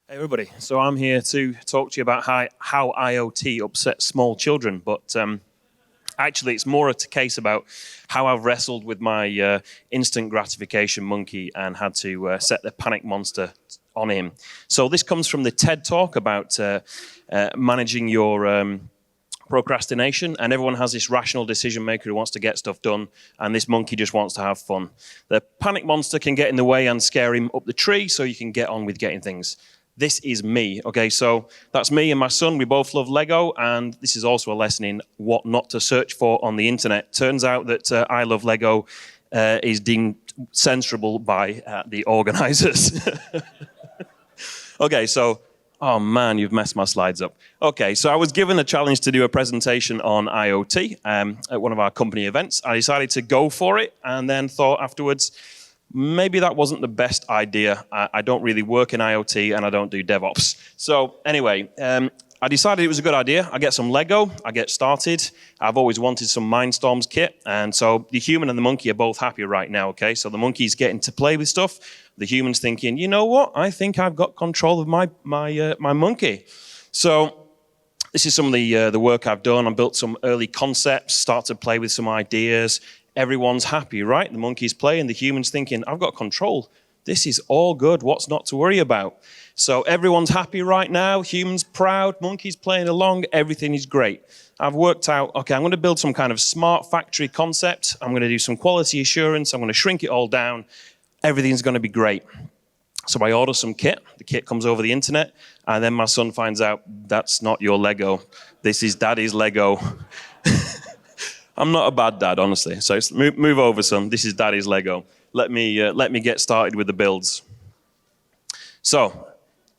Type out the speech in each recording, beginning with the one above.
Hey everybody, so I'm here to talk to you about how IoT upsets small children, but actually it's more a case about how I've wrestled with my instant gratification monkey and had to set the panic monster on him. So this comes from the TED talk about managing your procrastination, and everyone has this rational decision maker who wants to get stuff done, and this monkey just wants to have fun. The panic monster can get in the way and scare him up the tree so you can get on with getting things. This is me, okay? So that's me and my son. We both love Lego, and this is also a lesson in what not to search for on the internet. Turns out that I love Lego is deemed censorable by the organizers. Okay, so, oh man, you've messed my slides up. Okay, so I was given a challenge to do a presentation on IoT at one of our company events. I decided to go for it, and then thought afterwards, maybe that wasn't the best idea. I don't really work in IoT and I don't do DevOps. So anyway, I decided it was a good idea. I get some Lego, I get started. I've always wanted some Mindstorms kit. And so the human and the monkey are both happy right now, okay? So the monkey's getting to play with stuff. The human's thinking, you know what? I think I've got control of my monkey. So this is some of the work I've done. I built some early concepts, started to play with some ideas. Everyone's happy, right? The monkey's playing, the human's thinking, I've got control. This is all good, what's not to worry about? So everyone's happy right now, human's proud, monkey's playing along, everything is great. I've worked out, okay, I'm going to build some kind of smart factory concept. I'm going to do some quality assurance. I'm going to shrink it all down. Everything's going to be great. So I order some kit. The kit comes over the internet, and then my son finds out, that's not your Lego. This is daddy's Lego. I'm not a bad dad, honestly. So move over, son. This is daddy's Lego. Let me get started with the builds. So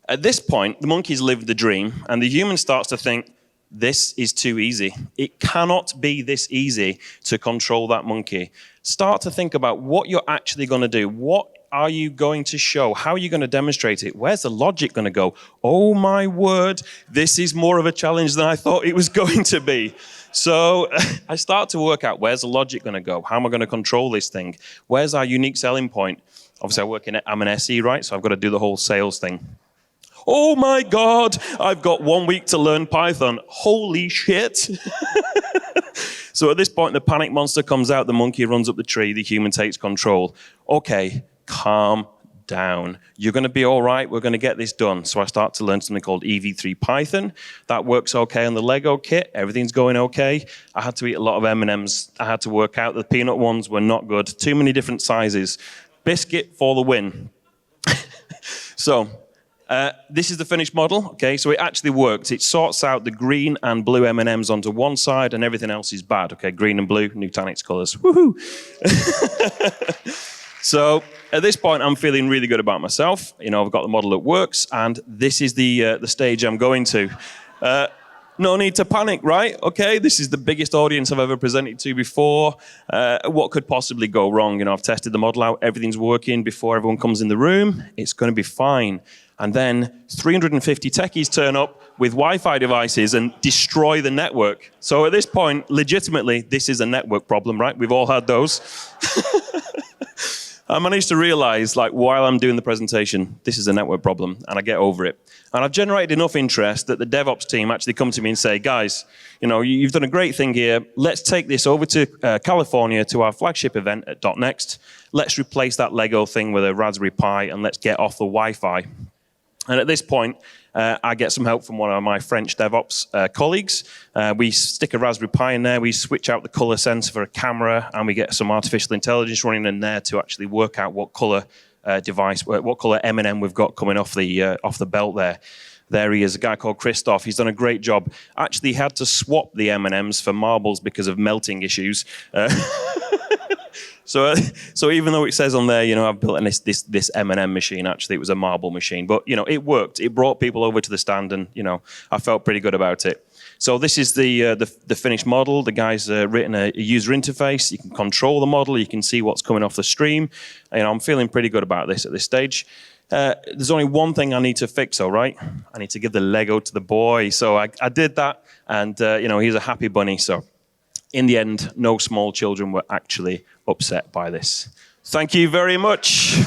at this point, the monkey's lived the dream, and the human starts to think, this is too easy. It cannot be this easy to control that monkey. Start to think about what you're actually going to do. What are you going to show? How are you going to demonstrate it? Where's the logic going to go? Oh my word, this is more of a challenge than I thought it was going to be. So I start to work out, where's the logic going to go? How am I going to control this thing? Where's our unique selling point? Obviously, I'm an SE, right? So I've got to do the whole sales thing. Oh my God, I've got 1 week to learn Python. Holy shit. So at this point, the panic monster comes out, the monkey runs up the tree, the human takes control. Okay, calm down. You're going to be all right. We're going to get this done. So I start to learn something called EV3 Python. That works okay on the Lego kit. Everything's going okay. I had to eat a lot of M&Ms. I had to work out the peanut ones were not good. Too many different sizes. Biscuit for the win. So this is the finished model. Okay, so it actually worked. It sorts out the green and blue M&Ms onto one side, and everything else is bad. Okay, green and blue, Nutanix colors. Woohoo! So at this point, I'm feeling really good about myself. You know, I've got the model that works, and this is the stage I'm going to. No need to panic, right? Okay, this is the biggest audience I've ever presented to before. What could possibly go wrong? You know, I've tested the model out. Everything's working before everyone comes in the room. It's going to be fine. And then 350 techies turn up with Wi-Fi devices and destroy the network. So at this point, legitimately, this is a network problem, right? We've all had those. I managed to realize, like, while I'm doing the presentation, this is a network problem, and I get over it. And I've generated enough interest that the DevOps team actually come to me and say, guys, you know, you've done a great thing here. Let's take this over to California to our flagship event at .next. Let's replace that Lego thing with a Raspberry Pi, and let's get off the Wi-Fi. And at this point, I get some help from one of my French DevOps colleagues. We stick a Raspberry Pi in there, we switch out the color sensor for a camera, and we get some artificial intelligence running in there to actually work out what color what color M&M we've got coming off the belt there. There he is, a guy called Christoph. He's done a great job. Actually had to swap the M&Ms for marbles because of melting issues. So even though it says on there, you know, I've built this M&M machine, actually it was a marble machine, but you know, it worked. It brought people over to the stand, and you know, I felt pretty good about it. So this is the finished model. The guy's written a user interface. You can control the model. You can see what's coming off the stream. You know, I'm feeling pretty good about this at this stage. There's only one thing I need to fix, all right? I need to give the Lego to the boy. So I did that, and you know, he's a happy bunny. So in the end, no small children were actually upset by this. Thank you very much.